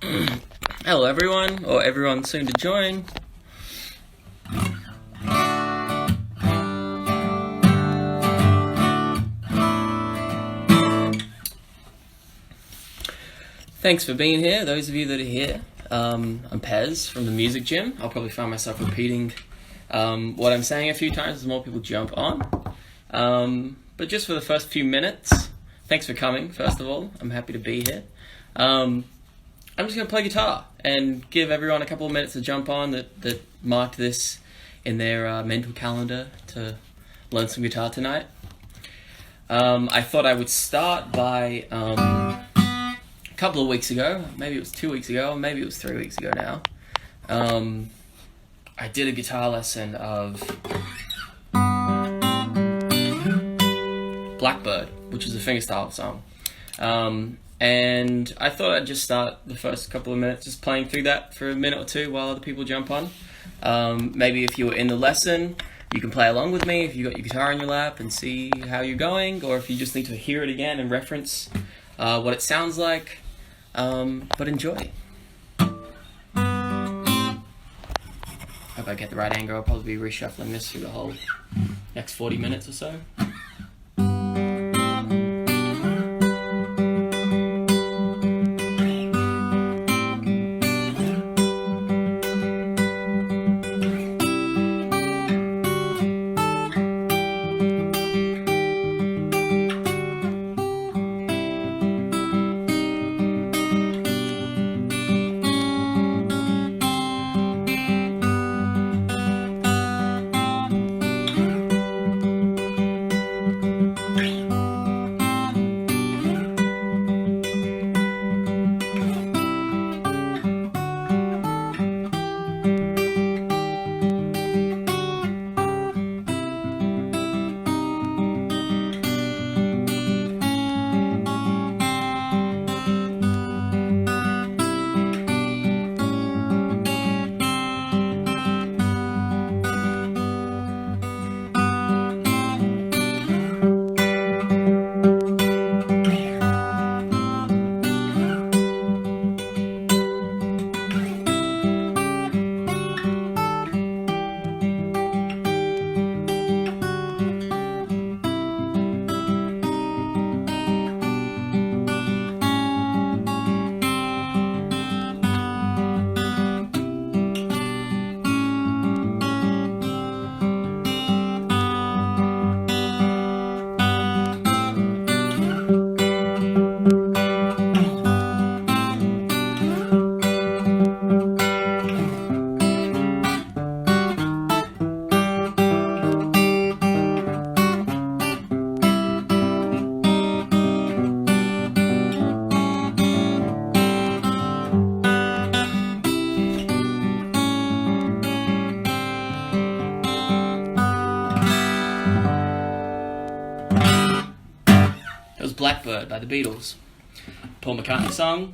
Hello everyone, or everyone soon to join. Thanks for being here, those of you that are here. I'm Pez from the Music Gym. I'll probably find myself repeating what I'm saying a few times as more people jump on. But just for the first few minutes, thanks for coming, first of all. I'm happy to be here. I'm just going to play guitar and give everyone a couple of minutes to jump on that marked this in their mental calendar to learn some guitar tonight. I thought I would start by a couple of weeks ago, maybe it was 2 weeks ago, maybe it was 3 weeks ago now. I did a guitar lesson of Blackbird, which is a fingerstyle song. And I thought I'd just start the first couple of minutes just playing through that for a minute or two while other people jump on. Maybe if you were in the lesson, you can play along with me if you got your guitar in your lap and see how you're going, or if you just need to hear it again and reference what it sounds like. But enjoy. Hope I get the right angle. I'll probably be reshuffling this through the whole next 40 minutes or so. Blackbird by the Beatles, Paul McCartney song.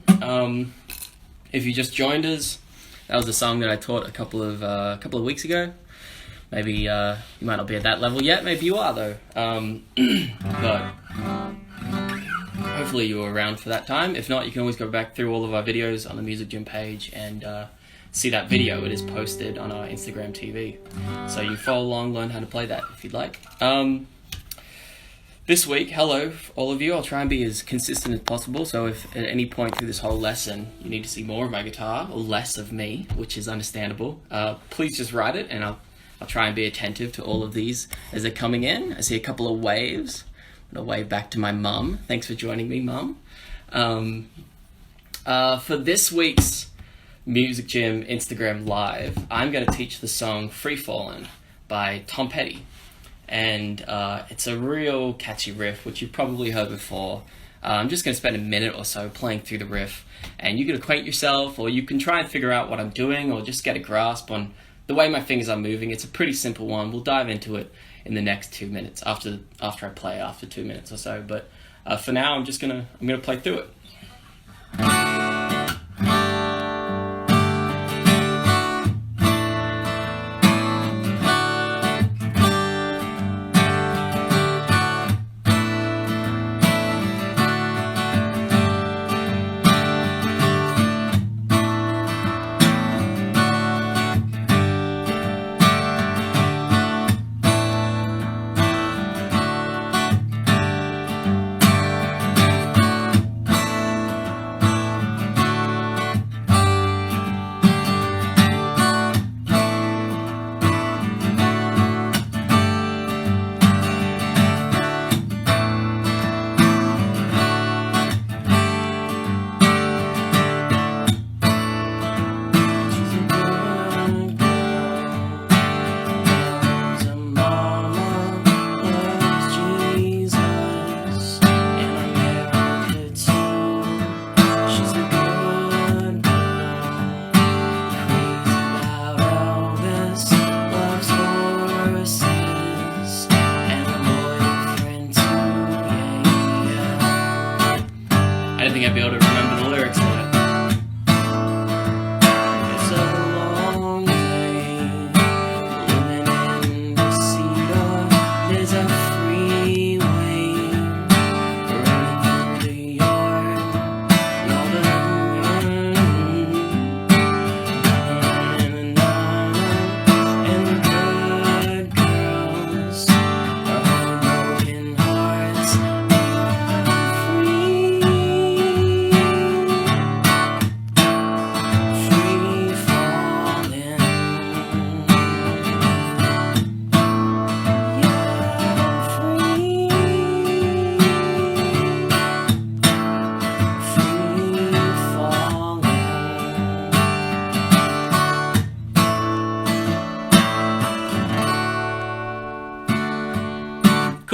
If you just joined us, that was a song that I taught a couple of weeks ago. Maybe you might not be at that level yet. Maybe you are though. But hopefully you were around for that time. If not, you can always go back through all of our videos on the Music Gym page and see that video. It is posted on our Instagram TV, so you can follow along, learn how to play that if you'd like. This week, hello all of you, I'll try and be as consistent as possible, so if at any point through this whole lesson you need to see more of my guitar or less of me, which is understandable, please just write it and I'll try and be attentive to all of these as they're coming in. I see a couple of waves. I'm going to wave back to my mum. Thanks for joining me, Mum. For this week's Music Gym Instagram Live, I'm going to teach the song Free Fallin' by Tom Petty. And it's a real catchy riff, which you've probably heard before. I'm just going to spend a minute or so playing through the riff, and you can acquaint yourself, or you can try and figure out what I'm doing, or just get a grasp on the way my fingers are moving. It's a pretty simple one. We'll dive into it in the next 2 minutes after I play after 2 minutes or so. But for now, I'm gonna play through it.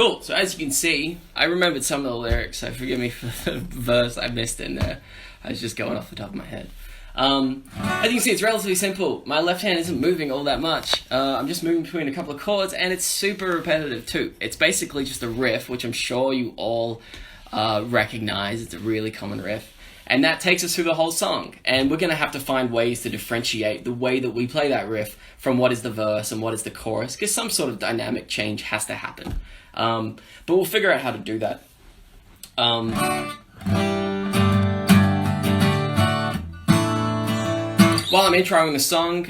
Cool, so as you can see, I remembered some of the lyrics, so forgive me for the verse I missed in there. I was just going off the top of my head. As you can see, it's relatively simple. My left hand isn't moving all that much. I'm just moving between a couple of chords, and it's super repetitive too. It's basically just a riff, which I'm sure you all recognize. It's a really common riff. And that takes us through the whole song. And we're going to have to find ways to differentiate the way that we play that riff from what is the verse and what is the chorus, because some sort of dynamic change has to happen. But we'll figure out how to do that. While I'm introing the song,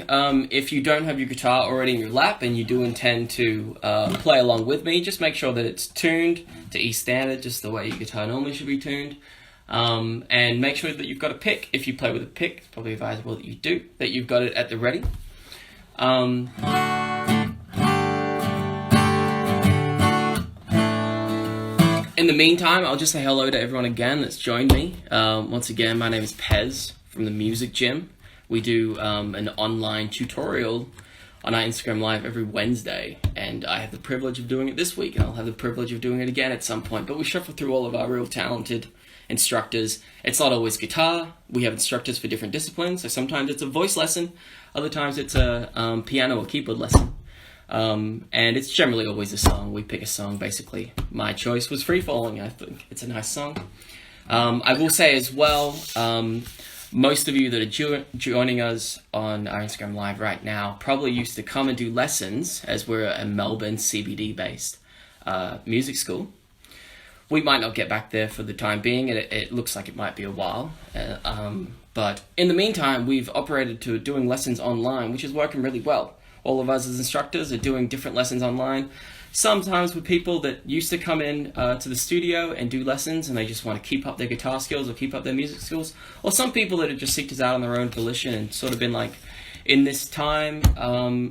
if you don't have your guitar already in your lap and you do intend to play along with me, just make sure that it's tuned to E standard, just the way your guitar normally should be tuned. And make sure that you've got a pick. If you play with a pick, it's probably advisable that you do, that you've got it at the ready. In the meantime, I'll just say hello to everyone again that's joined me. Once again, my name is Pez from the Music Gym. We do an online tutorial on our Instagram Live every Wednesday, and I have the privilege of doing it this week, and I'll have the privilege of doing it again at some point. But we shuffle through all of our real talented instructors. It's not always guitar. We have instructors for different disciplines, so sometimes it's a voice lesson, other times it's a piano or keyboard lesson. And it's generally always a song. We pick a song, basically. My choice was Free Falling. I think it's a nice song. I will say as well, most of you that are joining us on our Instagram Live right now probably used to come and do lessons, as we're a Melbourne CBD-based music school. We might not get back there for the time being, and it looks like it might be a while. But in the meantime, we've operated to doing lessons online, which is working really well. All of us as instructors are doing different lessons online. Sometimes with people that used to come in to the studio and do lessons and they just want to keep up their guitar skills or keep up their music skills. Or some people that have just seeked us out on their own volition and sort of been like, in this time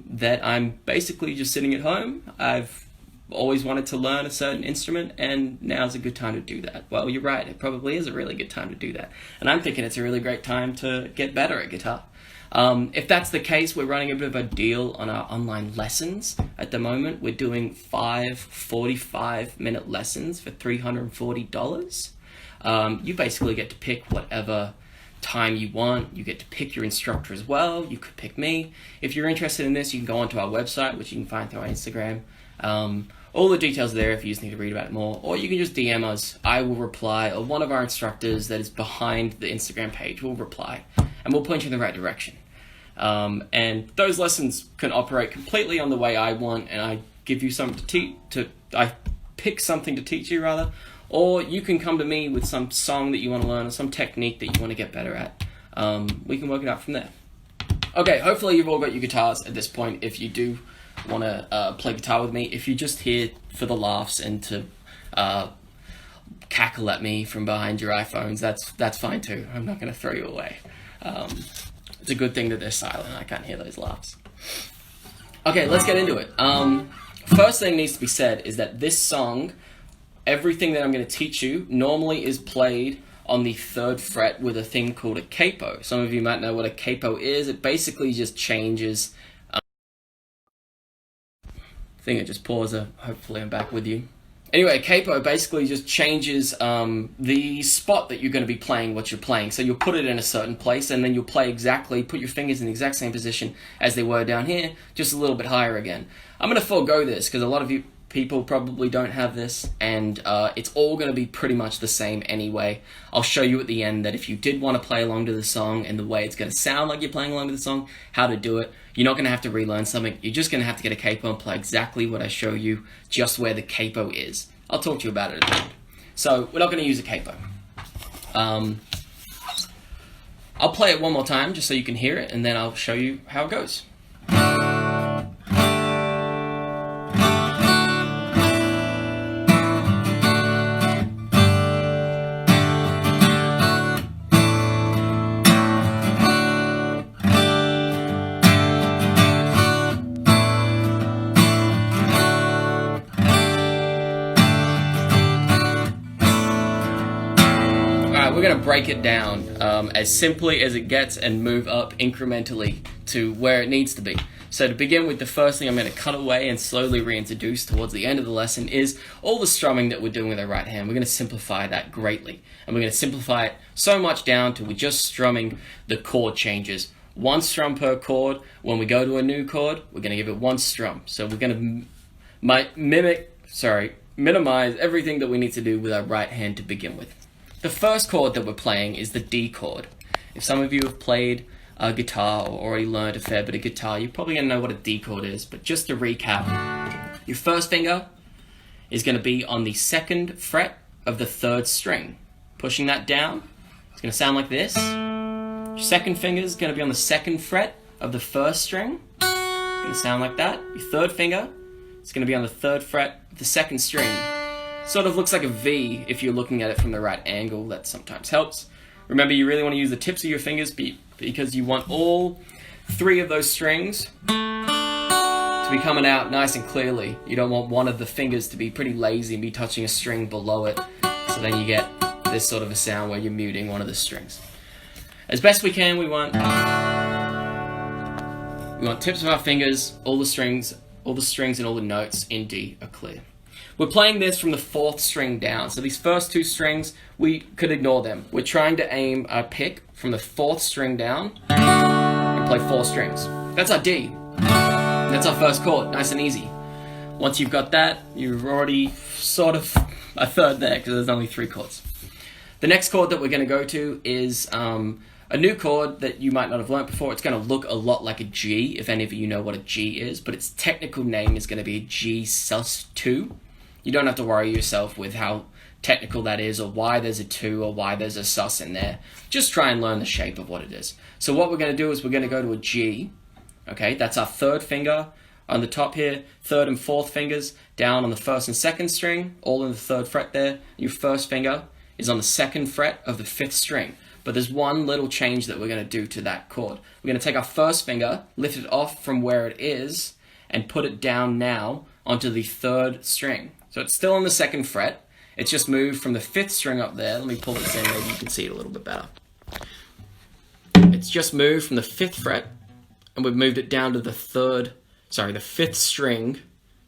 that I'm basically just sitting at home, I've always wanted to learn a certain instrument, and now's a good time to do that. Well, you're right, it probably is a really good time to do that. And I'm thinking it's a really great time to get better at guitar. If that's the case, we're running a bit of a deal on our online lessons at the moment. We're doing 5 45-minute lessons for $340. You basically get to pick whatever time you want. You get to pick your instructor as well. You could pick me. If you're interested in this, you can go onto our website, which you can find through our Instagram. All the details are there if you just need to read about it more, or you can just DM us. I will reply, or one of our instructors that is behind the Instagram page will reply, and we'll point you in the right direction. And those lessons can operate completely on the way I want, and I give you something I pick something to teach you rather, or you can come to me with some song that you want to learn or some technique that you want to get better at. We can work it out from there. Okay, hopefully you've all got your guitars at this point. If you do want to play guitar with me, if you're just here for the laughs and to cackle at me from behind your iPhones, that's fine too. I'm not going to throw you away. It's a good thing that they're silent. I can't hear those laughs. Okay, let's get into it. First thing needs to be said is that this song, everything that I'm going to teach you, normally is played on the 3rd fret with a thing called a capo. Some of you might know what a capo is. It basically just changes. I think it just paused. Hopefully I'm back with you. Anyway, capo basically just changes the spot that you're going to be playing what you're playing. So you'll put it in a certain place, and then you'll play exactly, put your fingers in the exact same position as they were down here, just a little bit higher again. I'm going to forego this because a lot of you people probably don't have this, and it's all going to be pretty much the same anyway. I'll show you at the end that if you did want to play along to the song and the way it's going to sound like you're playing along to the song, how to do it. You're not going to have to relearn something. You're just going to have to get a capo and play exactly what I show you, just where the capo is. I'll talk to you about it at the end. So we're not going to use a capo. I'll play it one more time just so you can hear it, and then I'll show you how it goes. We're going to break it down as simply as it gets and move up incrementally to where it needs to be. So to begin with, the first thing I'm going to cut away and slowly reintroduce towards the end of the lesson is all the strumming that we're doing with our right hand. We're going to simplify that greatly. And we're going to simplify it so much down to we're just strumming the chord changes. One strum per chord. When we go to a new chord, we're going to give it one strum. So we're going to minimize everything that we need to do with our right hand to begin with. The first chord that we're playing is the D chord. If some of you have played guitar or already learned a fair bit of guitar, you're probably going to know what a D chord is, but just to recap, your first finger is going to be on the 2nd fret of the 3rd string. Pushing that down, it's going to sound like this. Your second finger is going to be on the 2nd fret of the 1st string. It's going to sound like that. Your third finger is going to be on the 3rd fret of the 2nd string. Sort of looks like a V if you're looking at it from the right angle. That sometimes helps. Remember, you really want to use the tips of your fingers because you want all 3 of those strings to be coming out nice and clearly. You don't want one of the fingers to be pretty lazy and be touching a string below it. So then you get this sort of a sound where you're muting one of the strings. As best we can, we want tips of our fingers, all the strings and all the notes in D are clear. We're playing this from the 4th string down. So these first 2 strings, we could ignore them. We're trying to aim our pick from the 4th string down and play 4 strings. That's our D. That's our first chord, nice and easy. Once you've got that, you're already sort of a third there because there's only 3 chords. The next chord that we're going to go to is a new chord that you might not have learnt before. It's going to look a lot like a G, if any of you know what a G is, but its technical name is going to be G sus2. You don't have to worry yourself with how technical that is or why there's a 2 or why there's a sus in there. Just try and learn the shape of what it is. So what we're going to do is we're going to go to a G. Okay, that's our 3rd finger on the top here, 3rd and 4th fingers down on the 1st and 2nd string, all in the 3rd fret there. Your first finger is on the 2nd fret of the 5th string. But there's one little change that we're going to do to that chord. We're going to take our first finger, lift it off from where it is, and put it down now onto the 3rd string. So it's still on the 2nd fret. It's just moved from the 5th string up there. Let me pull this in, maybe you can see it a little bit better. It's just moved from the 5th fret, and we've moved it down to the 5th string.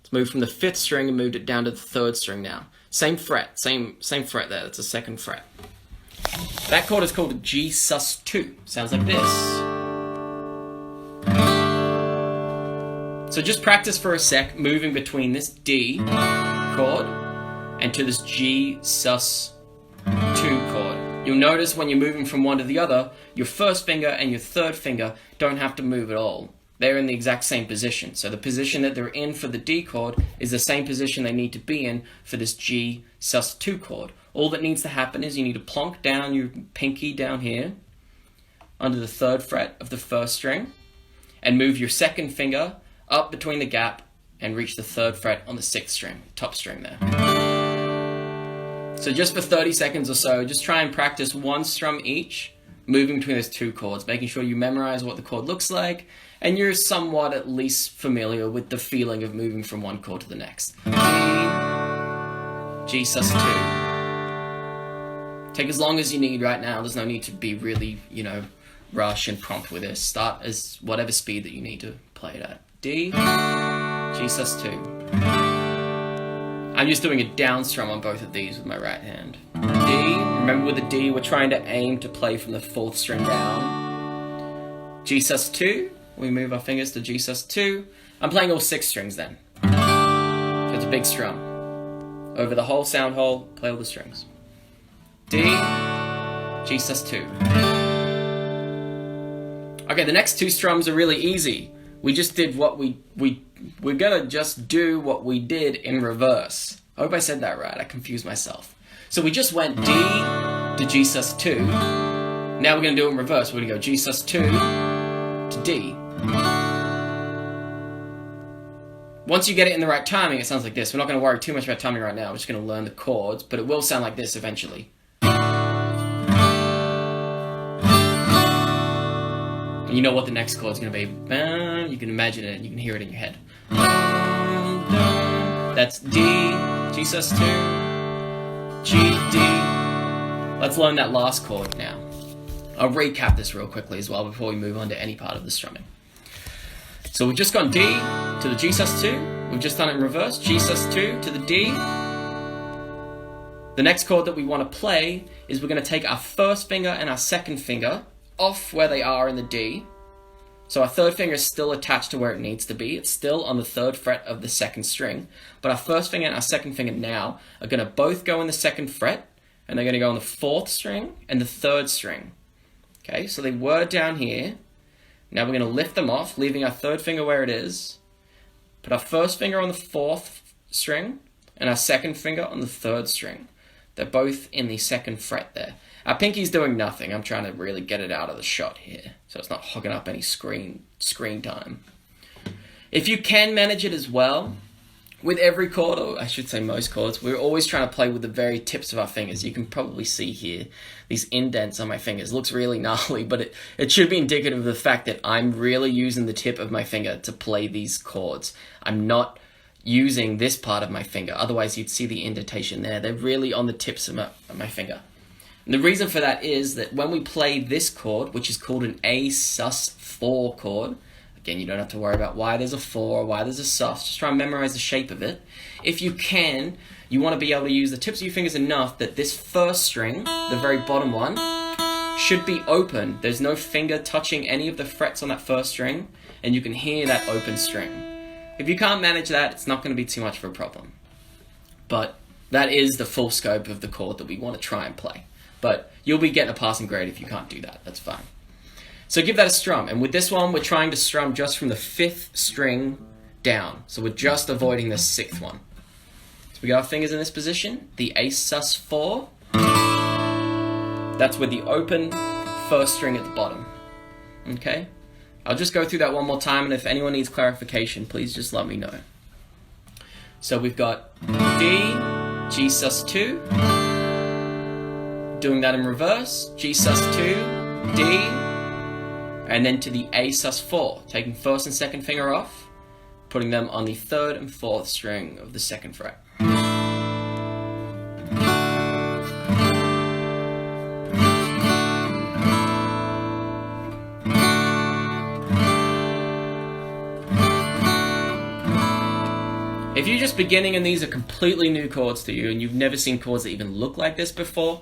It's moved from the 5th string and moved it down to the 3rd string now. Same fret, same fret there. That's a 2nd fret. That chord is called a G sus2. Sounds like this. So just practice for a sec, moving between this D chord and to this G sus2 chord. You'll notice when you're moving from one to the other, your first finger and your 3rd finger don't have to move at all. They're in the exact same position. So the position that they're in for the D chord is the same position they need to be in for this G sus2 chord. All that needs to happen is you need to plonk down your pinky down here under the 3rd fret of the 1st string and move your 2nd finger up between the gap and reach the 3rd fret on the 6th string, top string there. So just for 30 seconds or so, just try and practice one strum each, moving between those 2 chords, making sure you memorize what the chord looks like, and you're somewhat at least familiar with the feeling of moving from one chord to the next. G sus2. Take as long as you need right now. There's no need to be really, rush and prompt with this. Start as whatever speed that you need to play it at. D, G sus2. I'm just doing a down strum on both of these with my right hand. D, remember with the D, we're trying to aim to play from the 4th string down. G sus2, we move our fingers to G sus2. I'm playing all 6 strings then. So it's a big strum. Over the whole sound hole, play all the strings. D, G sus2. Okay, the next 2 strums are really easy. We just did what we're gonna just do what we did in reverse. I hope I said that right, I confused myself. So we just went D to G sus2. Now we're gonna do it in reverse. We're gonna go G sus2 to D. Once you get it in the right timing, it sounds like this. We're not gonna worry too much about timing right now. We're just gonna learn the chords, but it will sound like this eventually. You know what the next chord's going to be. You can imagine it, you can hear it in your head. That's D, G sus2, G, D. Let's learn that last chord now. I'll recap this real quickly as well before we move on to any part of the strumming. So we've just gone D to the G sus2. We've just done it in reverse. G sus2 to the D. The next chord that we want to play is we're going to take our first finger and our second finger off where they are in the D. So our third finger is still attached to where it needs to be. It's still on the 3rd fret of the 2nd string. But our first finger and our second finger now are going to both go in the 2nd fret, and they're going to go on the 4th string and the 3rd string. Okay, so they were down here. Now we're going to lift them off, leaving our 3rd finger where it is. Put our first finger on the 4th string and our second finger on the 3rd string. They're both in the 2nd fret there. Our pinky's doing nothing. I'm trying to really get it out of the shot here, so it's not hogging up any screen time. If you can manage it as well, with every chord, or I should say most chords, we're always trying to play with the very tips of our fingers. You can probably see here, these indents on my fingers. Looks really gnarly, but it should be indicative of the fact that I'm really using the tip of my finger to play these chords. I'm not using this part of my finger, otherwise you'd see the indentation there. They're really on the tips of my finger. And the reason for that is that when we play this chord, which is called an A sus4 chord, again, you don't have to worry about why there's a 4 or why there's a sus, just try and memorize the shape of it. If you can, you want to be able to use the tips of your fingers enough that this first string, the very bottom one, should be open. There's no finger touching any of the frets on that first string, and you can hear that open string. If you can't manage that, it's not going to be too much of a problem. But that is the full scope of the chord that we want to try and play. But you'll be getting a passing grade if you can't do that. That's fine. So give that a strum. And with this one, we're trying to strum just from the 5th string down. So we're just avoiding the 6th one. So we got our fingers in this position. The A sus4. That's with the open first string at the bottom. Okay? I'll just go through that one more time, and if anyone needs clarification, please just let me know. So we've got D, G sus2. Doing that in reverse, G sus2, D, and then to the A sus4, taking first and second finger off, putting them on the 3rd and 4th string of the 2nd fret. If you're just beginning and these are completely new chords to you and you've never seen chords that even look like this before,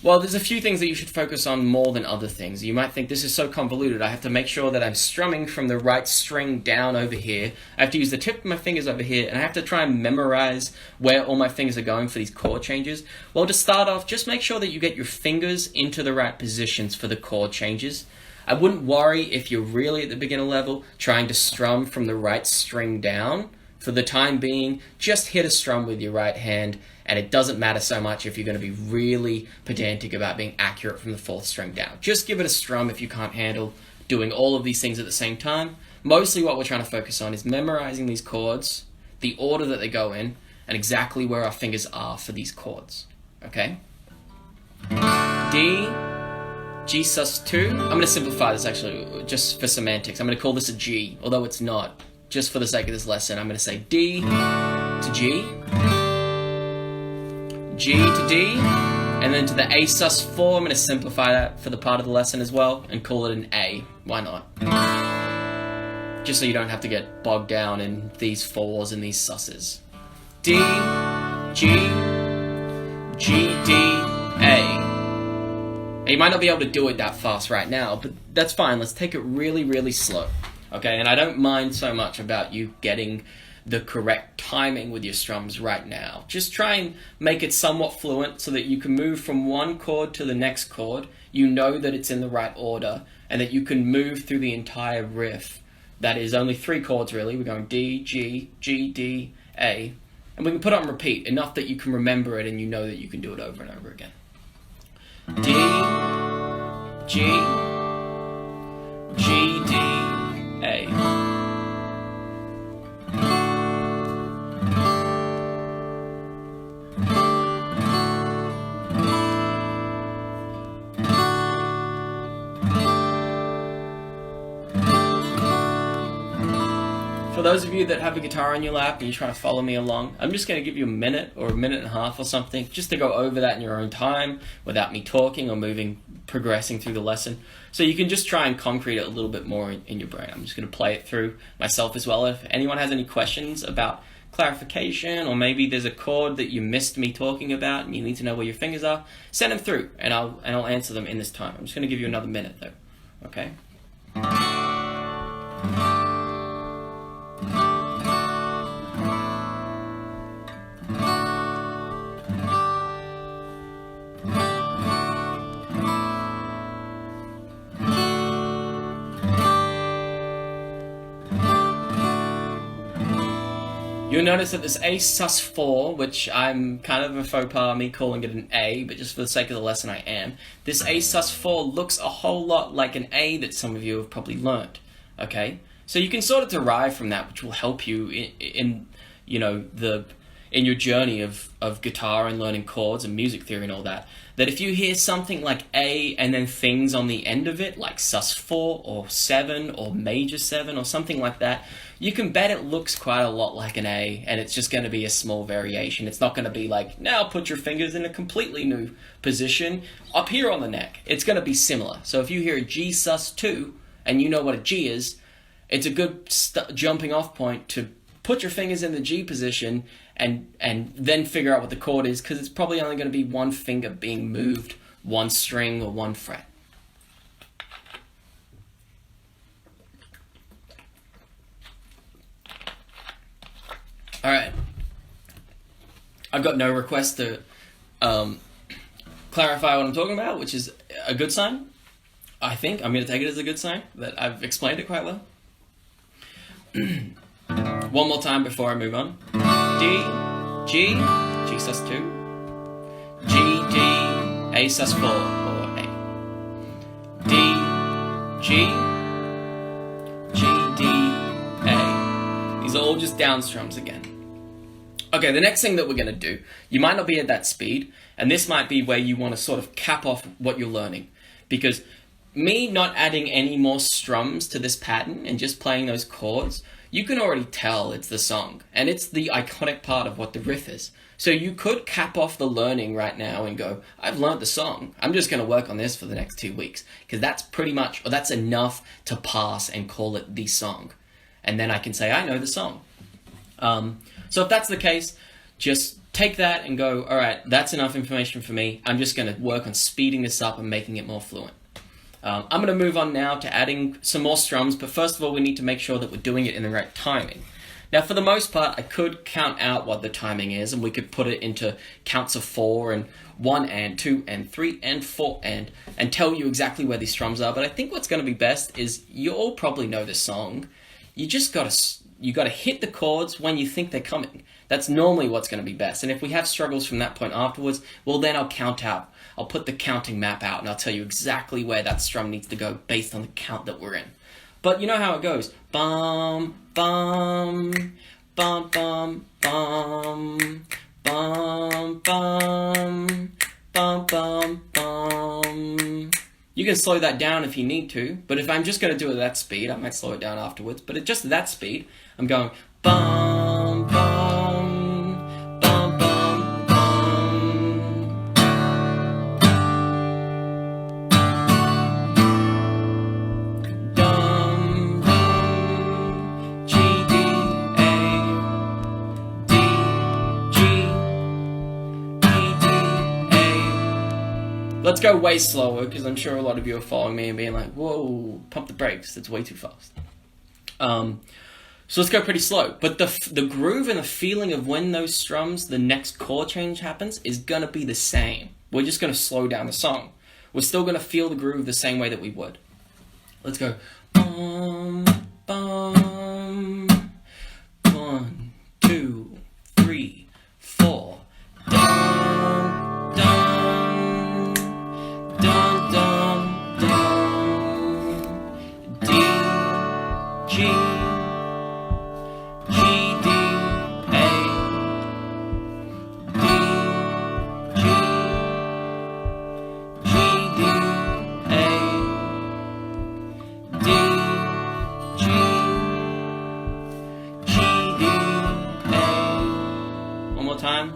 well, there's a few things that you should focus on more than other things. You might think this is so convoluted, I have to make sure that I'm strumming from the right string down over here. I have to use the tip of my fingers over here, and I have to try and memorize where all my fingers are going for these chord changes. Well, to start off, just make sure that you get your fingers into the right positions for the chord changes. I wouldn't worry if you're really at the beginner level trying to strum from the right string down. For the time being, just hit a strum with your right hand, and it doesn't matter so much if you're going to be really pedantic about being accurate from the 4th string down. Just give it a strum if you can't handle doing all of these things at the same time. Mostly what we're trying to focus on is memorizing these chords, the order that they go in, and exactly where our fingers are for these chords. Okay? D, G sus2. I'm going to simplify this actually, just for semantics. I'm going to call this a G, although it's not. Just for the sake of this lesson, I'm going to say D to G, G to D, and then to the A sus4, I'm going to simplify that for the part of the lesson as well, and call it an A. Why not? Just so you don't have to get bogged down in these 4s and these susses. D, G, G, D, A. Now, you might not be able to do it that fast right now, but that's fine. Let's take it really, really slow. Okay, and I don't mind so much about you getting the correct timing with your strums right now. Just try and make it somewhat fluent so that you can move from one chord to the next chord. You know that it's in the right order, and that you can move through the entire riff. That is only 3 chords really. We're going D, G, G, D, A. And we can put it on repeat, enough that you can remember it and you know that you can do it over and over again. D, G, G, D, A. For those of you that have a guitar on your lap and you're trying to follow me along, I'm just going to give you a minute or a minute and a half or something just to go over that in your own time without me talking or progressing through the lesson. So you can just try and concrete it a little bit more in your brain. I'm just going to play it through myself as well. If anyone has any questions about clarification, or maybe there's a chord that you missed me talking about and you need to know where your fingers are, send them through and I'll answer them in this time. I'm just going to give you another minute though. Okay? You'll notice that this A sus4, which I'm kind of a faux pas, me calling it an A, but just for the sake of the lesson I am. This A sus4 looks a whole lot like an A that some of you have probably learned, okay? So you can sort of derive from that, which will help you in your journey of guitar and learning chords and music theory and all that. That if you hear something like A and then things on the end of it, like sus4 or 7 or major 7 or something like that, you can bet it looks quite a lot like an A, and it's just going to be a small variation. It's not going to be like, now put your fingers in a completely new position up here on the neck. It's going to be similar. So if you hear a G sus2 and you know what a G is, it's a good jumping off point to put your fingers in the G position and then figure out what the chord is, because it's probably only going to be one finger being moved, one string or one fret. All right. I've got no request to clarify what I'm talking about, which is a good sign. I think I'm going to take it as a good sign that I've explained it quite well. One more time before I move on. D, G, G sus2, G, D, A sus4, or A. D, G, G, D, A. These are all just down strums again. Okay, the next thing that we're going to do, you might not be at that speed, and this might be where you want to sort of cap off what you're learning. Because me not adding any more strums to this pattern and just playing those chords, you can already tell it's the song, and it's the iconic part of what the riff is. So you could cap off the learning right now and go, I've learned the song, I'm just going to work on this for the next 2 weeks, because that's pretty much, or that's enough to pass and call it the song. And then I can say, I know the song. So if that's the case, just take that and go, all right, that's enough information for me. I'm just going to work on speeding this up and making it more fluent. I'm going to move on now to adding some more strums, but first of all, we need to make sure that we're doing it in the right timing. Now, for the most part, I could count out what the timing is, and we could put it into counts of 4 and 1 and 2 and 3 and 4 and tell you exactly where these strums are. But I think what's going to be best is you all probably know the song. You just got to hit the chords when you think they're coming. That's normally what's going to be best. And if we have struggles from that point afterwards, well, then I'll count out. I'll put the counting map out, and I'll tell you exactly where that strum needs to go based on the count that we're in. But you know how it goes. Bum, bum, bum, bum, bum, bum, bum, bum, bum, bum. You can slow that down if you need to, but if I'm just going to do it at that speed, I might slow it down afterwards. But at just that speed, I'm going bum, bum, bum, bum, bum. Dum, dum, G, D, A, D, G, E, D, A. Let's go way slower, because I'm sure a lot of you are following me and being like, whoa, pump the brakes, that's way too fast. So let's go pretty slow. But the groove and the feeling of when those strums, the next chord change happens, is going to be the same. We're just going to slow down the song. We're still going to feel the groove the same way that we would. Let's go. Bum, bum, 1, 2, 3, 4. Dum, dum, dum, dum, dum. D, G,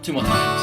2 more times.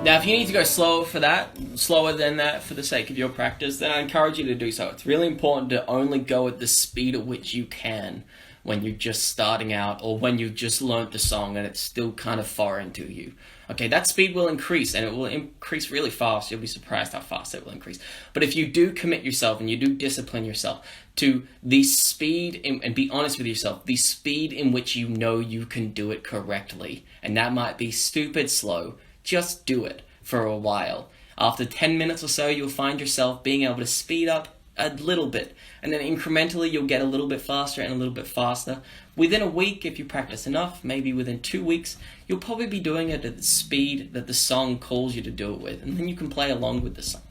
Now, if you need to go slower than that for the sake of your practice, then I encourage you to do so. It's really important to only go at the speed at which you can when you're just starting out or when you've just learnt the song and it's still kind of foreign to you. Okay, that speed will increase, and it will increase really fast. You'll be surprised how fast it will increase. But if you do commit yourself and you do discipline yourself to the speed, and be honest with yourself, the speed in which you know you can do it correctly, and that might be stupid slow, just do it for a while. After 10 minutes or so, you'll find yourself being able to speed up a little bit, and then incrementally you'll get a little bit faster and a little bit faster. Within a week, if you practice enough, maybe within 2 weeks, you'll probably be doing it at the speed that the song calls you to do it with, and then you can play along with the song.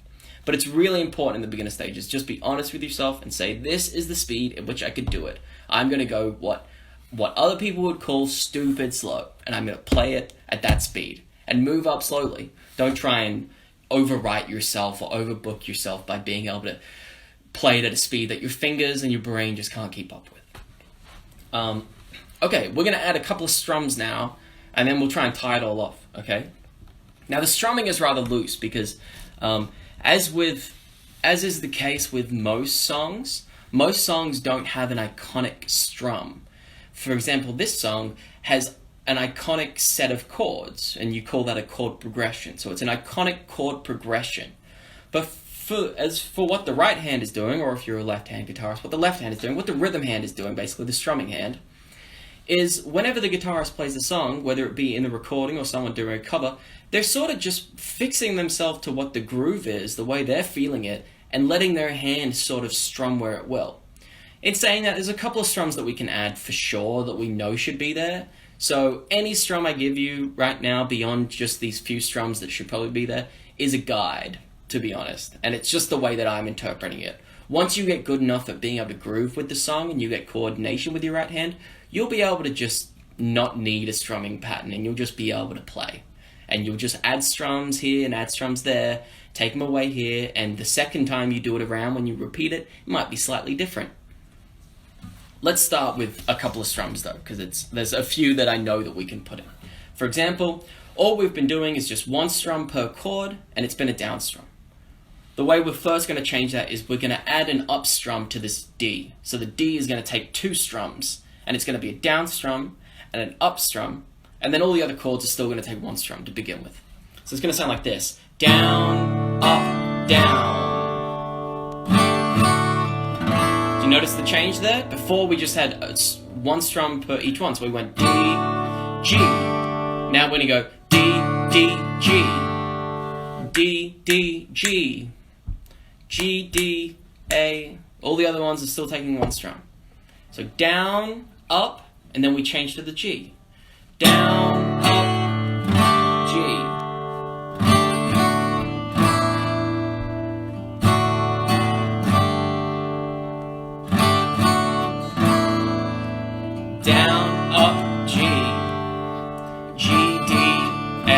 But it's really important in the beginner stages. Just be honest with yourself and say, this is the speed at which I could do it. I'm going to go what other people would call stupid slow, and I'm going to play it at that speed and move up slowly. Don't try and overwrite yourself or overbook yourself by being able to play it at a speed that your fingers and your brain just can't keep up with. Okay, we're going to add a couple of strums now, and then we'll try and tie it all off, okay? Now, the strumming is rather loose because as is the case with most songs don't have an iconic strum. For example, this song has an iconic set of chords, and you call that a chord progression. So it's an iconic chord progression. But as for what the right hand is doing, or if you're a left-hand guitarist, what the left hand is doing, what the rhythm hand is doing, basically the strumming hand, is whenever the guitarist plays the song, whether it be in the recording or someone doing a cover, they're sort of just fixing themselves to what the groove is, the way they're feeling it, and letting their hand sort of strum where it will. In saying that, there's a couple of strums that we can add for sure that we know should be there. So any strum I give you right now, beyond just these few strums that should probably be there, is a guide, to be honest. And it's just the way that I'm interpreting it. Once you get good enough at being able to groove with the song and you get coordination with your right hand, you'll be able to just not need a strumming pattern, and you'll just be able to play. And you'll just add strums here and add strums there, take them away here, and the second time you do it around, when you repeat it, it might be slightly different. Let's start with a couple of strums though, because there's a few that I know that we can put in. For example, all we've been doing is just one strum per chord, and it's been a down strum. The way we're first going to change that is we're going to add an up strum to this D. So the D is going to take 2 strums, and it's going to be a down strum and an up strum, and then all the other chords are still going to take 1 strum to begin with. So it's going to sound like this. Down, up, down. Do you notice the change there? Before we just had 1 strum per each one, so we went D, G. Now we're going to go D, D, G, D, D, G, G, D, A. All the other ones are still taking 1 strum. So down, up, and then we change to the G. Down, up, G. Down, up, G, G, D, A.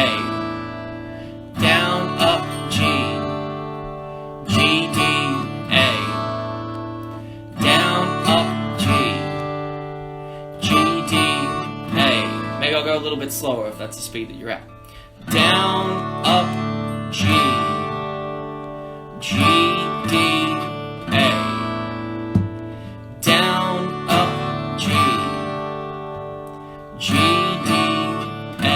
Down, up, G, G, D, A. Down, up, G, G, D, A. Maybe I'll go a little bit slower if that's the speed that you're at. Down, up, G, G, D, A. Down, up, G, G, D, A.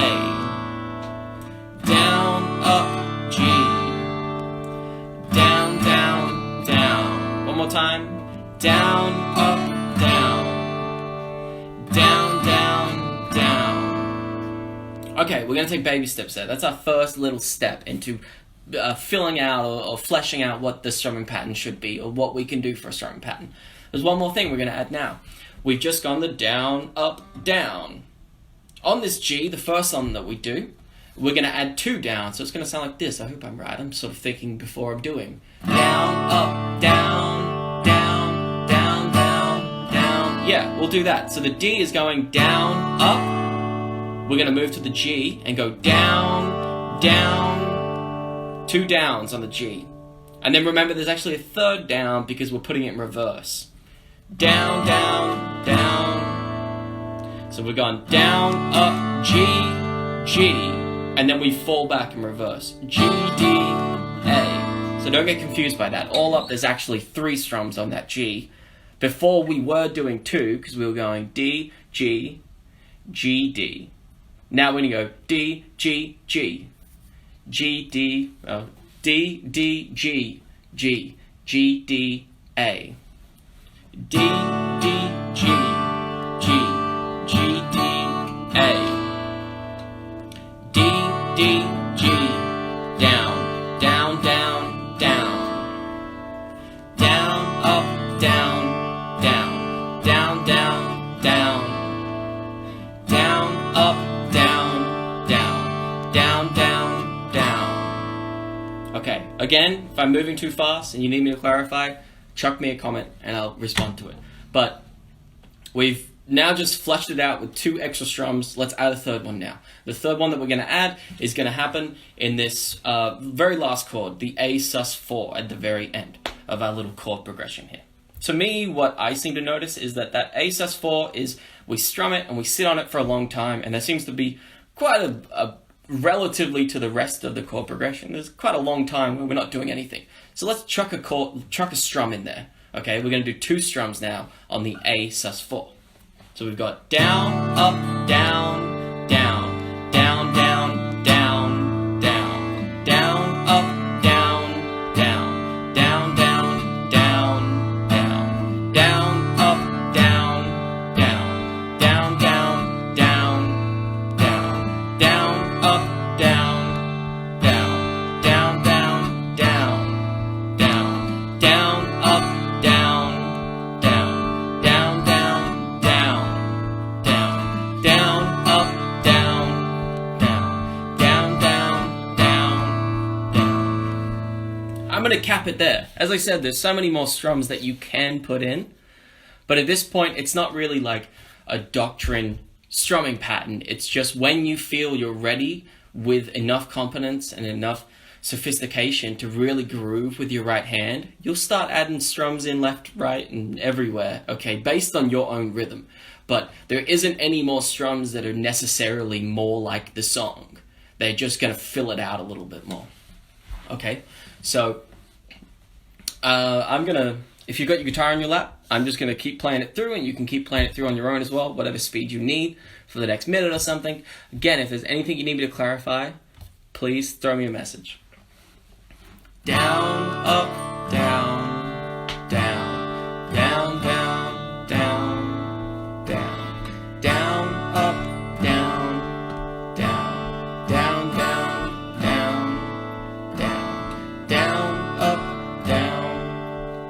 Down, up, G. Down, down, down. One more time. Down, up, down. Down, down, down. Okay, we're going to take baby steps there. That's our first little step into filling out or fleshing out what the strumming pattern should be, or what we can do for a strumming pattern. There's one more thing we're going to add now. We've just gone the down, up, down. On this G, the first one that we do, we're going to add 2 down, so it's going to sound like this. I hope I'm right. I'm sort of thinking before I'm doing. Down, up, down, down, down, down, down. Yeah, we'll do that. So the D is going down, up. We're going to move to the G and go down, down, 2 downs on the G. And then remember, there's actually a 3rd down because we're putting it in reverse. Down, down, down. So we're going down, up, G, G. And then we fall back in reverse. G, D, A. So don't get confused by that. All up, there's actually 3 strums on that G. Before we were doing 2, because we were going D, G, G, D. Now we're going to go D, G, G. G, D, D, D, G, G, G, D, A. D, D, G, G, G, D, A. D, D, G, down, down, down, down. Down, up, down, down, down, down, down. Down, up, down, down, down, down, down. Okay, again, if I'm moving too fast and you need me to clarify, chuck me a comment and I'll respond to it. But we've now just fleshed it out with 2 extra strums. Let's add a 3rd one now. The 3rd one that we're going to add is going to happen in this very last chord, the A sus4 at the very end of our little chord progression here. To me, what I seem to notice is that A sus4 is, we strum it and we sit on it for a long time, and there seems to be quite a relatively to the rest of the chord progression, there's quite a long time where we're not doing anything. So let's chuck a strum in there. Okay, we're going to do 2 strums now on the A sus4. So we've got down, up, down, down, down, down, down, down, down, up, down, down, down, down, down, down, down, up, down, down, down, down, down, down, down, up, down, down, down, down, down, down, down, up, down, down, down, down, down, down, up, down, down, down, down, down, down. I'm going to cap it there. As I said, there's so many more strums that you can put in, but at this point, it's not really like a doctrine strumming pattern. It's just when you feel you're ready with enough competence and enough sophistication to really groove with your right hand, you'll start adding strums in left, right, and everywhere, okay, based on your own rhythm. But there isn't any more strums that are necessarily more like the song. They're just going to fill it out a little bit more. Okay, so I'm going to, if you've got your guitar in your lap, I'm just going to keep playing it through, and you can keep playing it through on your own as well, whatever speed you need for the next minute or something. Again, if there's anything you need me to clarify, please throw me a message. Down, up, down, down, down, down, down, down, down, up, down, down, down, down, down, down, down, up, down,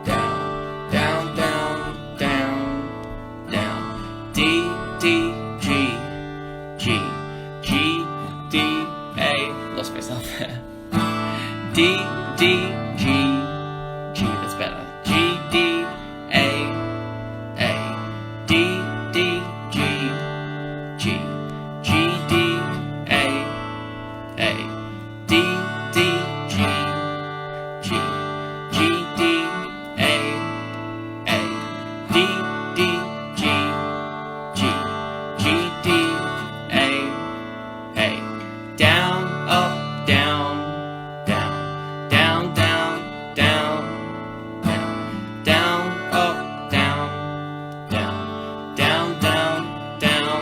down, down, down, down, down, D, D, G, G, G, D, A. Lost myself there. D, D, G, G, that's better. G, D, A, D, D, G, G, G, D, A, D, D, G, G, G, D, A, D, D, G, G, G, D, A, down, up, down, down, down, down, down, down, up, down, down, down, down, down.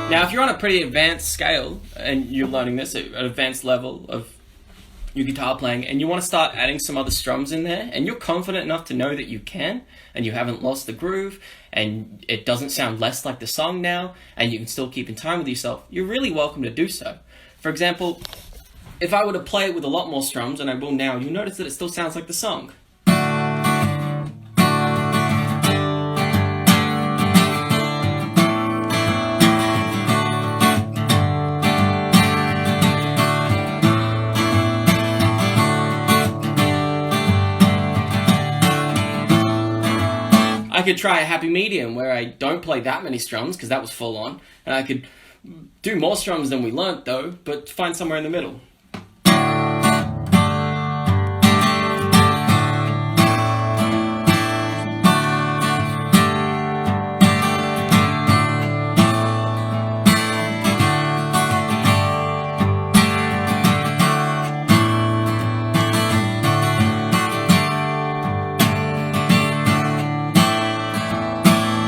Now, if you're on a pretty advanced scale and you're learning this at an advanced level of your guitar playing, and you want to start adding some other strums in there, and you're confident enough to know that you can, and you haven't lost the groove, and it doesn't sound less like the song now, and you can still keep in time with yourself, you're really welcome to do so. For example, if I were to play it with a lot more strums, and I will now, you'll notice that it still sounds like the song. could try a happy medium where I don't play that many strums, because that was full on, and I could do more strums than we learnt though, but find somewhere in the middle.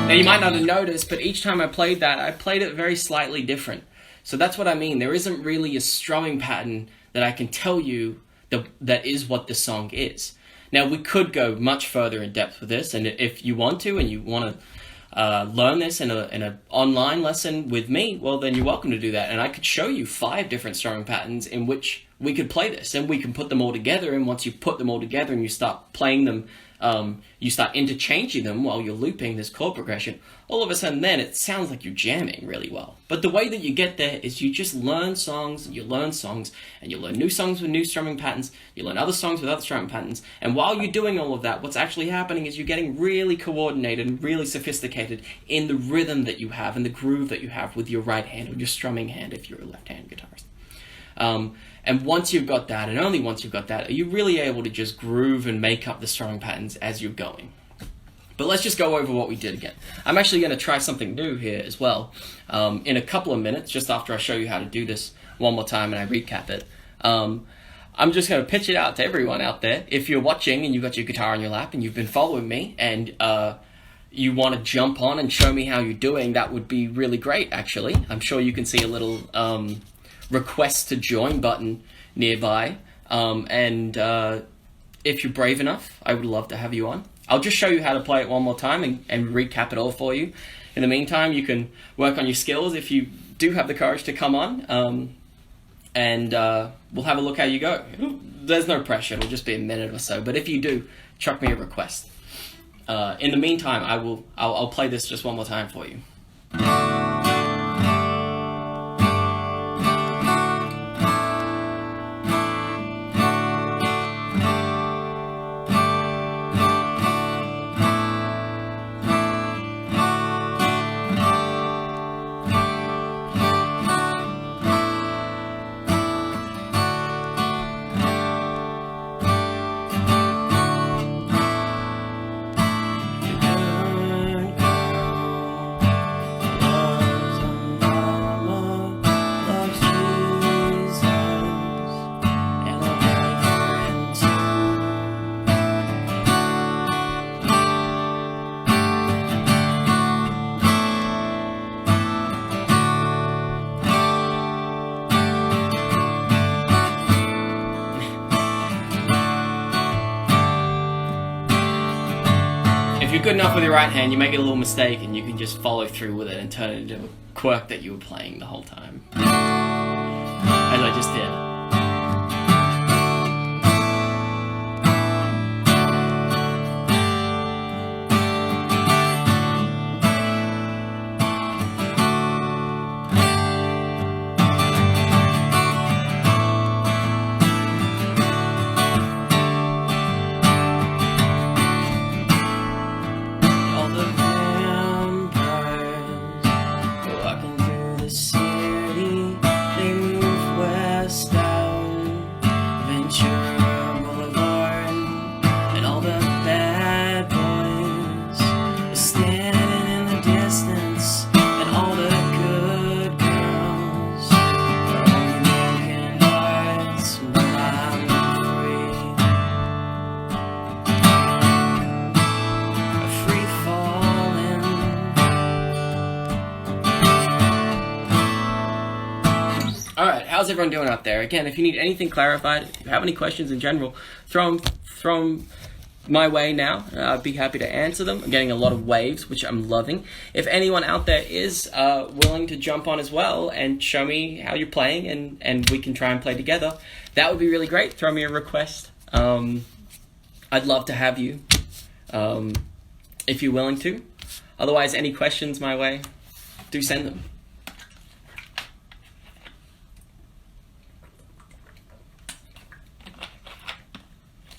Now you might not have noticed, but each time I played that, I played it very slightly different. So that's what I mean. There isn't really a strumming pattern that I can tell you that is what the song is. Now we could go much further in depth with this, and if you want to, and you want to learn this in an online lesson with me, well then you're welcome to do that. And I could show you 5 different strumming patterns in which we could play this, and we can put them all together. And once you put them all together and you start playing them, you start interchanging them while you're looping this chord progression, all of a sudden then it sounds like you're jamming really well. But the way that you get there is you just learn songs, and you learn songs, and you learn new songs with new strumming patterns, you learn other songs with other strumming patterns, and while you're doing all of that, what's actually happening is you're getting really coordinated and really sophisticated in the rhythm that you have and the groove that you have with your right hand, or your strumming hand if you're a left-hand guitarist. And once you've got that, and only once you've got that, are you really able to just groove and make up the strumming patterns as you're going. But let's just go over what we did again. I'm actually going to try something new here as well. In a couple of minutes, just after I show you how to do this one more time and I recap it, I'm just going to pitch it out to everyone out there. If you're watching and you've got your guitar on your lap and you've been following me, and you want to jump on and show me how you're doing, that would be really great, actually. I'm sure you can see a little request to join button nearby, and if you're brave enough, I would love to have you on. I'll just show you how to play it one more time and recap it all for you. In the meantime, you can work on your skills if you do have the courage to come on, and we'll have a look how you go. There's no pressure, it'll just be a minute or so, but if you do, chuck me a request. In the meantime, I'll play this just one more time for you. If you're good enough with your right hand, you make a little mistake and you can just follow through with it and turn it into a quirk that you were playing the whole time. As I just did. How's everyone doing out there? Again, if you need anything clarified, if you have any questions in general, throw them my way now. I'd be happy to answer them. I'm getting a lot of waves, which I'm loving. If anyone out there is willing to jump on as well and show me how you're playing, and we can try and play together, that would be really great. Throw me a request. I'd love to have you if you're willing to. Otherwise, any questions my way, do send them.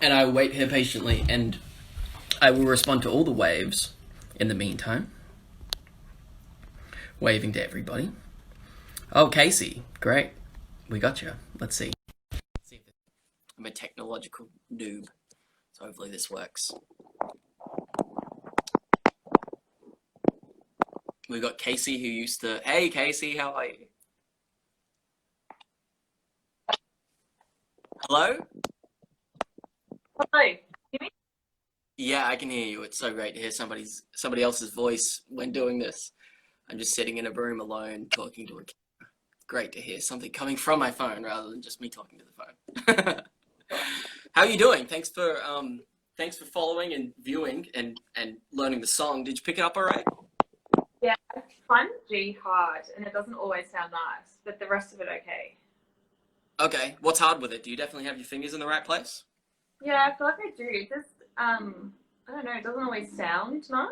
And I will wait here patiently, and I will respond to all the waves in the meantime. Waving to everybody. Oh, Casey, great. We got you. Let's see. I'm a technological noob, so hopefully this works. We got Casey who used to... Hey, Casey, how are you? Hello? Hello. Hear me? Yeah, I can hear you. It's so great to hear somebody else's voice when doing this. I'm just sitting in a room alone talking to a camera. Great to hear something coming from my phone rather than just me talking to the phone. How are you doing? Thanks for following and viewing and learning the song. Did you pick it up all right? Yeah, I find G hard, and it doesn't always sound nice, but the rest of it okay. Okay. What's hard with it? Do you definitely have your fingers in the right place? Yeah, I feel like I do. It just, I don't know, it doesn't always sound nice.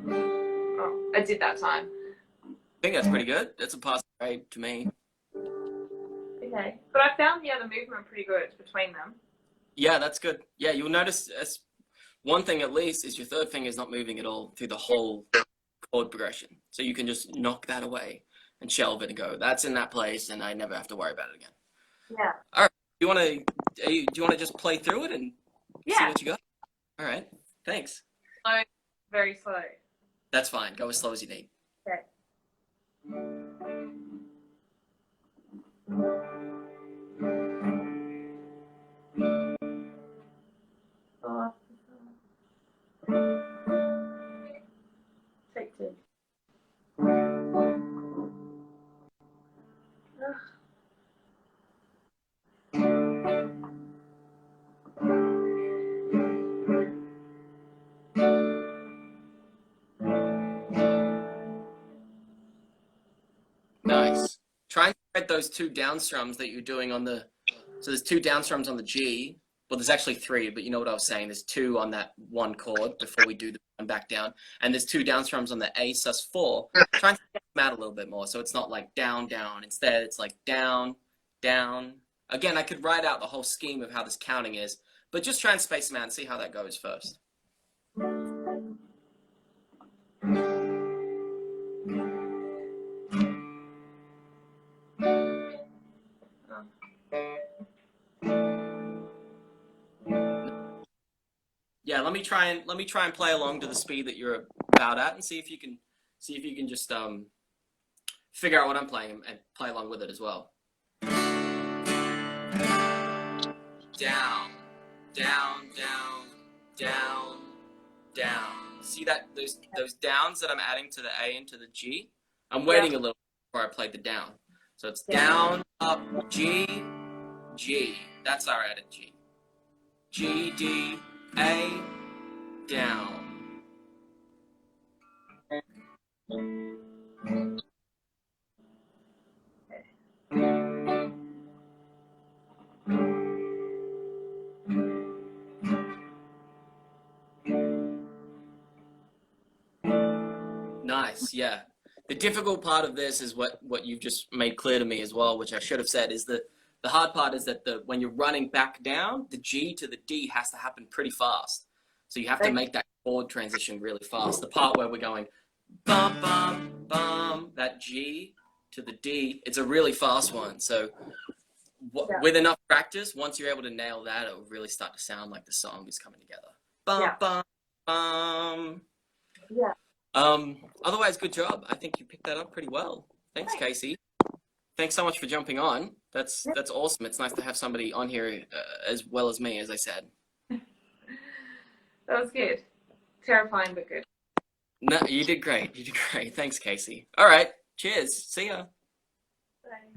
Oh, I did that time. I think that's pretty good. That's a passing grade to me. Okay. But I found the other movement pretty good between them. Yeah, that's good. Yeah, you'll notice one thing at least is your third finger is not moving at all through the whole chord progression. So you can just knock that away and shelve it and go, that's in that place, and I never have to worry about it again. Yeah. All right. Do you want to just play through it and see what you got? All right. Thanks. Slow, very slow. That's fine. Go as slow as you need. Okay. Take two. Nice. Try and spread those two down strums that you're doing on the... So there's two down strums on the G. Well, there's actually three, but you know what I was saying. There's two on that one chord before we do the one back down. And there's two down strums on the A sus4. Try and spread them out a little bit more. So it's not like down, down. Instead, it's like down, down. Again, I could write out the whole scheme of how this counting is, but just try and space them out and see how that goes first. Yeah, let me try and play along to the speed that you're about at, and see if you can just figure out what I'm playing and play along with it as well. Down, down, down, down, down. See that those downs that I'm adding to the A and to the G? I'm waiting a little before I play the down. So it's down, up, G, G. That's our added G. G, D, A, down. Nice, yeah. The difficult part of this is what you've just made clear to me as well, which I should have said, is that the hard part is that when you're running back down, the G to the D has to happen pretty fast. So you have to make that chord transition really fast. The part where we're going bum, bum, bum, that G to the D, it's a really fast one. So with enough practice, once you're able to nail that, it'll really start to sound like the song is coming together. Bum, bum, bum. Yeah. Otherwise, good job. I think you picked that up pretty well. Thanks, Casey. Thanks so much for jumping on. That's awesome. It's nice to have somebody on here as well as me, as I said. That was good. Terrifying, but good. No, you did great. You did great. Thanks, Casey. All right. Cheers. See ya. Bye.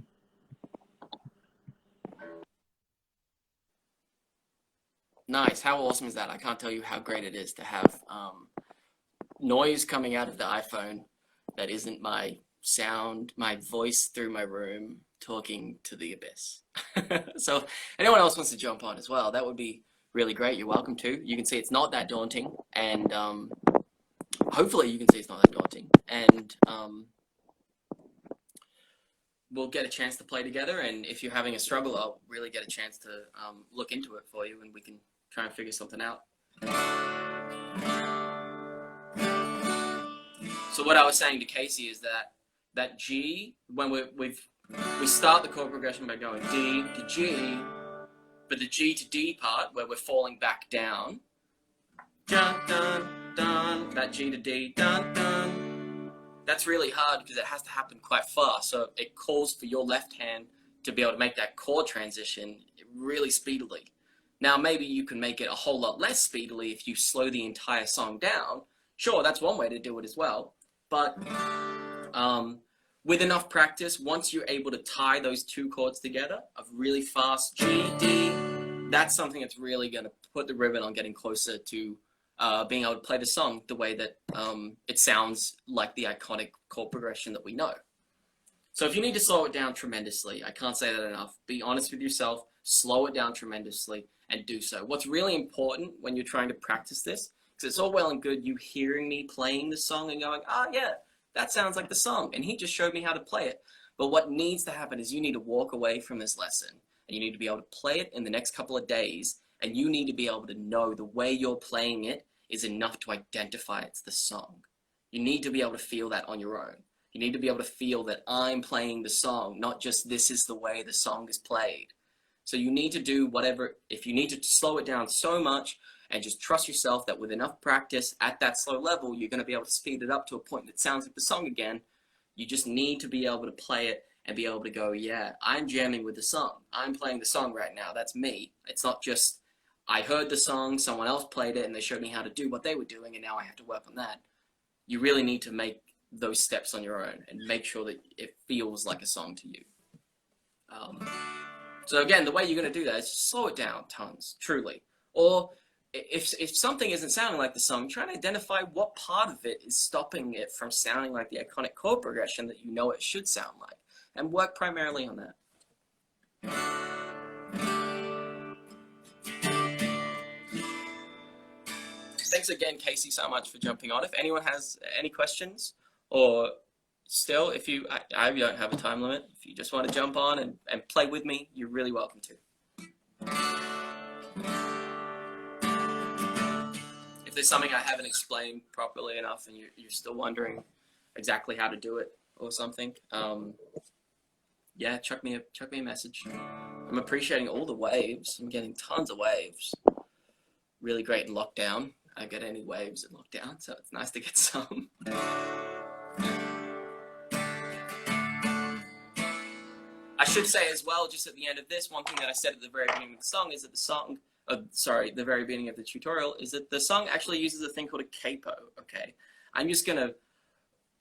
Nice. How awesome is that? I can't tell you how great it is to have noise coming out of the iPhone that isn't my sound, my voice through my room talking to the abyss. So anyone else wants to jump on as well, that would be really great. You're welcome to. You can see it's not that daunting, and hopefully you can see it's not that daunting, and we'll get a chance to play together, and if you're having a struggle, I'll really get a chance to look into it for you, and we can try and figure something out. So what I was saying to Casey is that G, when we start the chord progression by going D to G, but the G to D part where we're falling back down, dun dun dun, that G to D, dun dun, that's really hard because it has to happen quite fast. So it calls for your left hand to be able to make that chord transition really speedily. Now maybe you can make it a whole lot less speedily if you slow the entire song down. Sure, that's one way to do it as well. But with enough practice, once you're able to tie those two chords together of really fast G, D, that's something that's really going to put the ribbon on getting closer to being able to play the song the way that it sounds like the iconic chord progression that we know. So if you need to slow it down tremendously, I can't say that enough, be honest with yourself, slow it down tremendously, and do so. What's really important when you're trying to practice this, because it's all well and good you hearing me playing the song and going, oh yeah, that sounds like the song, and he just showed me how to play it. But what needs to happen is you need to walk away from this lesson, and you need to be able to play it in the next couple of days, and you need to be able to know the way you're playing it is enough to identify it's the song. You need to be able to feel that on your own. You need to be able to feel that I'm playing the song, not just this is the way the song is played. So you need to do whatever, if you need to slow it down so much and just trust yourself that with enough practice at that slow level, you're going to be able to speed it up to a point that sounds like the song again. You just need to be able to play it and be able to go, yeah, I'm jamming with the song. I'm playing the song right now. That's me. It's not just I heard the song, someone else played it, and they showed me how to do what they were doing, and now I have to work on that. You really need to make those steps on your own and make sure that it feels like a song to you. So again, the way you're going to do that is just slow it down tons, truly. Or if something isn't sounding like the song, try to identify what part of it is stopping it from sounding like the iconic chord progression that you know it should sound like, and work primarily on that. Thanks again, Casey, so much for jumping on. If anyone has any questions, or still, if you, I don't have a time limit. If you just want to jump on and play with me, you're really welcome to. If there's something I haven't explained properly enough and you're still wondering exactly how to do it or something, yeah, chuck me a message. I'm appreciating all the waves. I'm getting tons of waves. Really great in lockdown. I don't get any waves in lockdown, so it's nice to get some. I should say as well, just at the end of this, one thing that I said at the very beginning of the song is that the very beginning of the tutorial, is that the song actually uses a thing called a capo, okay? I'm just going to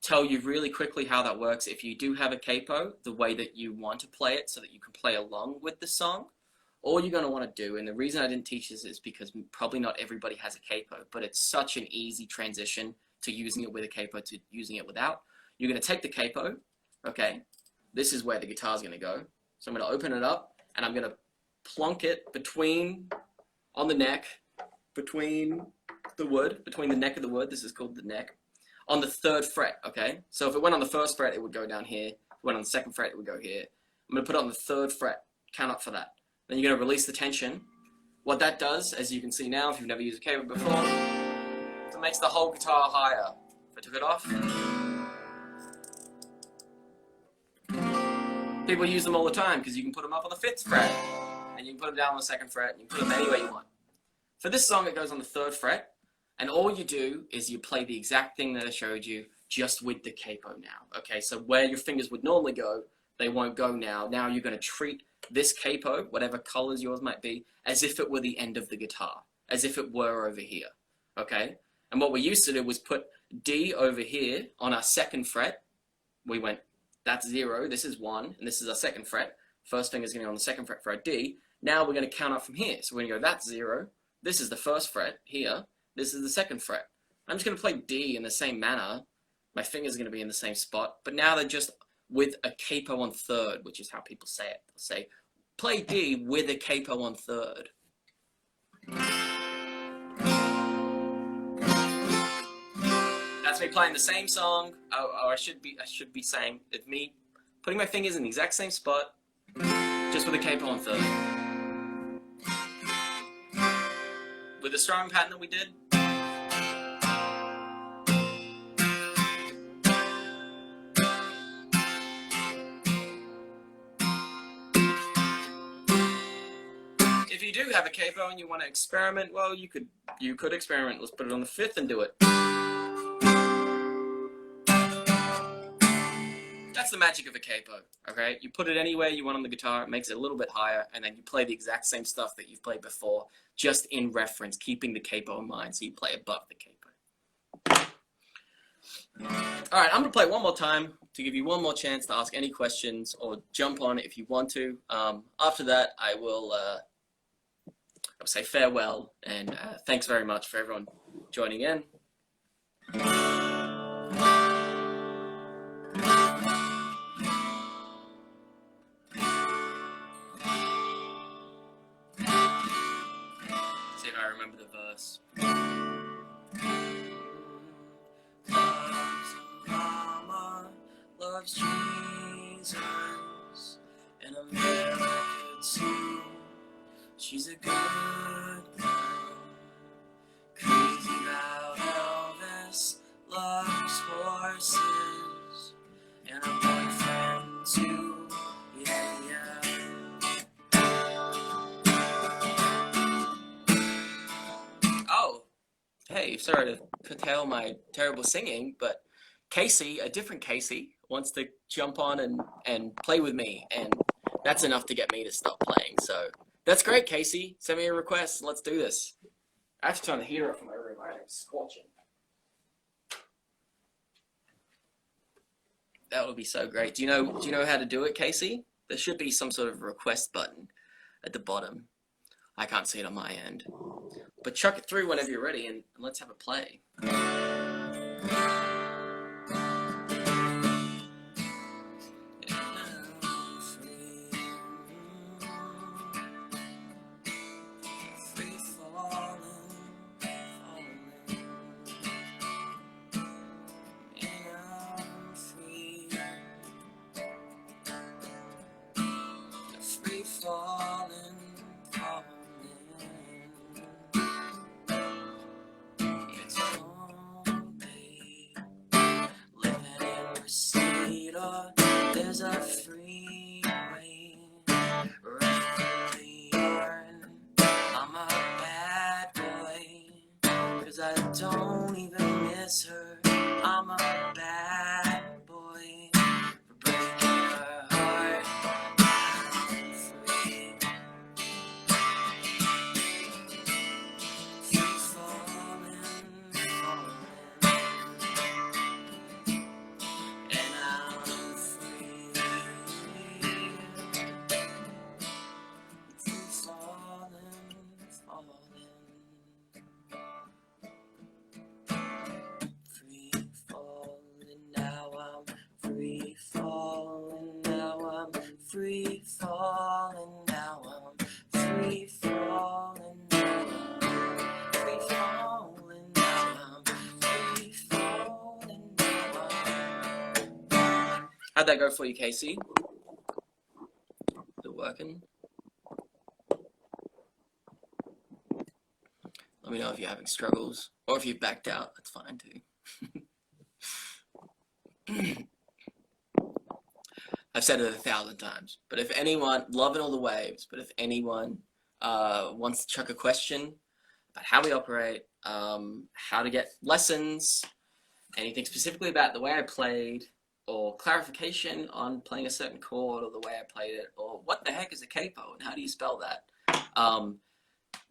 tell you really quickly how that works. If you do have a capo, the way that you want to play it so that you can play along with the song, all you're going to want to do, and the reason I didn't teach this is because probably not everybody has a capo, but it's such an easy transition to using it with a capo to using it without. You're going to take the capo, okay? This is where the guitar is going to go. So I'm going to open it up, and I'm going to plonk it on the neck, between the wood, between the neck of the wood, this is called the neck, on the 3rd fret, okay? So if it went on the 1st fret, it would go down here. If it went on the 2nd fret, it would go here. I'm going to put it on the 3rd fret, count up for that. Then you're going to release the tension. What that does, as you can see now, if you've never used a capo before, it makes the whole guitar higher. If I took it off, people use them all the time because you can put them up on the 5th fret, and you can put them down on the 2nd fret, and you can put them anywhere you want. For this song, it goes on the 3rd fret, and all you do is you play the exact thing that I showed you, just with the capo now. Okay, so where your fingers would normally go, they won't go now. Now you're going to treat this capo, whatever colors yours might be, as if it were the end of the guitar, as if it were over here. Okay, and what we used to do was put D over here on our 2nd fret. We went, that's 0, this is 1, and this is our 2nd fret. First finger's going to go on the 2nd fret for our D. Now we're going to count up from here. So we're going to go, that's 0, this is the 1st fret here, this is the 2nd fret. I'm just going to play D in the same manner. My finger's going to be in the same spot, but now they're just with a capo on 3rd, which is how people say it. They'll say, play D with a capo on 3rd. That's me playing the same song, or I should be saying, it's me putting my fingers in the exact same spot, just with a capo on 3rd. With the strumming pattern that we did, you do have a capo and you want to experiment, well, you could experiment. Let's put it on the 5th and do it. That's the magic of a capo, okay? You put it anywhere you want on the guitar, it makes it a little bit higher, and then you play the exact same stuff that you've played before, just in reference, keeping the capo in mind, so you play above the capo. All right, I'm gonna play one more time to give you one more chance to ask any questions or jump on if you want to. After that, I will say farewell, and thanks very much for everyone joining in. See if I remember the verse. Mama loves Jesus and America too. She's a good girl, crazy about Elvis, loves horses and a boyfriend too. Yeah, yeah. Oh, hey, sorry to curtail my terrible singing, but Casey, a different Casey, wants to jump on and play with me, and that's enough to get me to stop playing. So that's great, Casey. Send me a request. Let's do this. I have to turn the heater off in my room. I'm scorching. That would be so great. Do you know how to do it, Casey? There should be some sort of request button at the bottom. I can't see it on my end. But chuck it through whenever you're ready, and let's have a play. There's a freeway right through the yard. I'm a bad boy, 'cause I don't even miss her. I'm a bad boy for breaking her heart. I'm free. Free falling, falling. And I'm free. Free falling, falling. Free falling, now I'm free falling, now I'm free falling, now I'm free falling, now I'm free falling, now I'm free falling, now I'm... How'd that go for you, Casey? Is it working? Let me know if you're having struggles, or if you've backed out, that's fine too. I've said it 1,000 times, but if anyone, loving all the waves, but if anyone wants to chuck a question about how we operate, how to get lessons, anything specifically about the way I played, or clarification on playing a certain chord, or the way I played it, or what the heck is a capo, and how do you spell that,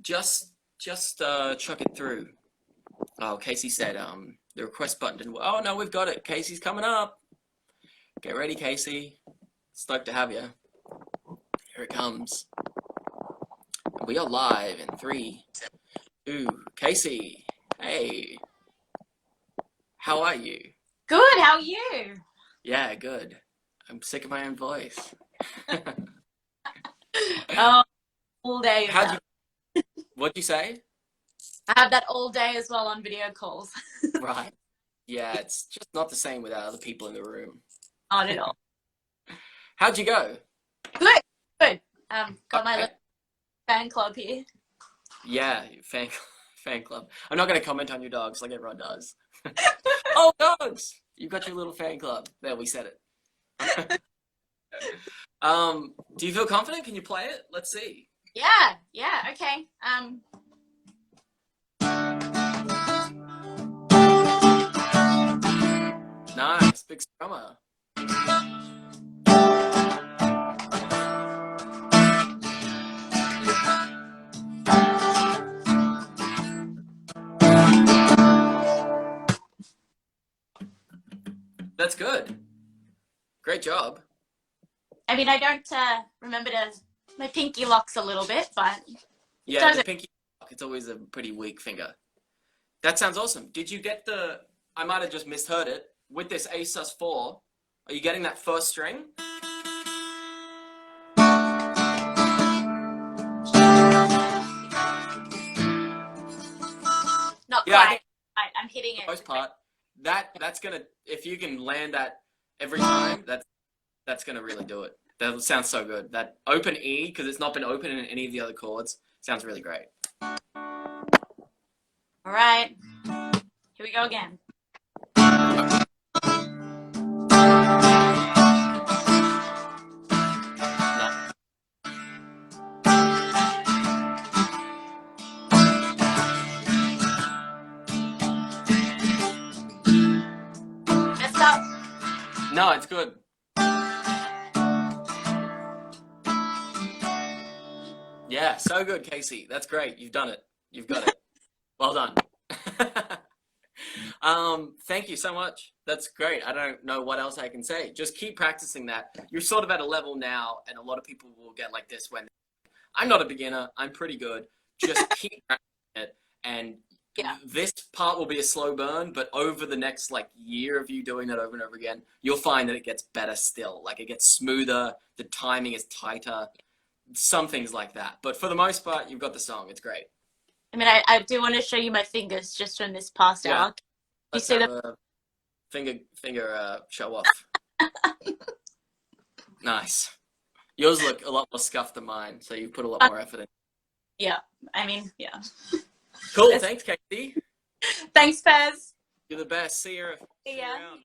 just chuck it through. Oh, Casey said the request button didn't work. Oh no, we've got it. Casey's coming up. Get ready, Casey. Stoked to have you. Here it comes. We are live in 3, 2. Casey, hey, how are you? Good, how are you? Yeah, good. I'm sick of my own voice. Oh, all day. What'd you say? I have that all day as well on video calls. Right. Yeah, it's just not the same without other people in the room. Not at all. How'd you go? Good, good. Got my Okay. little fan club here. Yeah, fan club. I'm not going to comment on your dogs like everyone does. Oh, dogs! You've got your little fan club. There, we said it. Do you feel confident? Can you play it? Let's see. Yeah, okay. Nice, big strummer. That's good. Great job. I mean, I don't remember to, my pinky locks a little bit, but it Yeah, does the it. pinky, it's always a pretty weak finger. That sounds awesome. Did you get the, I might have just misheard it, with this A sus4, are you getting that first string? Not Yeah, I quite. think I'm hitting for it. the most part, that's gonna, if you can land that every time, that's gonna really do it. That sounds so good. That open E, because it's not been open in any of the other chords, sounds really great. All right. Here we go again. Messed up. No, it's good. Yeah, so good, Casey. That's great. You've done it. You've got it. Well done. Thank you so much. That's great. I don't know what else I can say. Just keep practicing that. You're sort of at a level now, and a lot of people will get like this when I'm not a beginner. I'm pretty good. Just keep practicing it, and Yeah. this part will be a slow burn, but over the next like year of you doing that over and over again, you'll find that it gets better still. Like it gets smoother, the timing is tighter, some things like that. But for the most part, you've got the song. It's great. I mean, I do want to show you my fingers just from this past Yeah. hour. You Let's see have them? a finger show off. Nice. Yours look a lot more scuffed than mine, so you put a lot more effort in. Yeah. I mean, yeah. Cool. Thanks, Katie. Thanks, Pez. You're the best. See you. See ya. Around.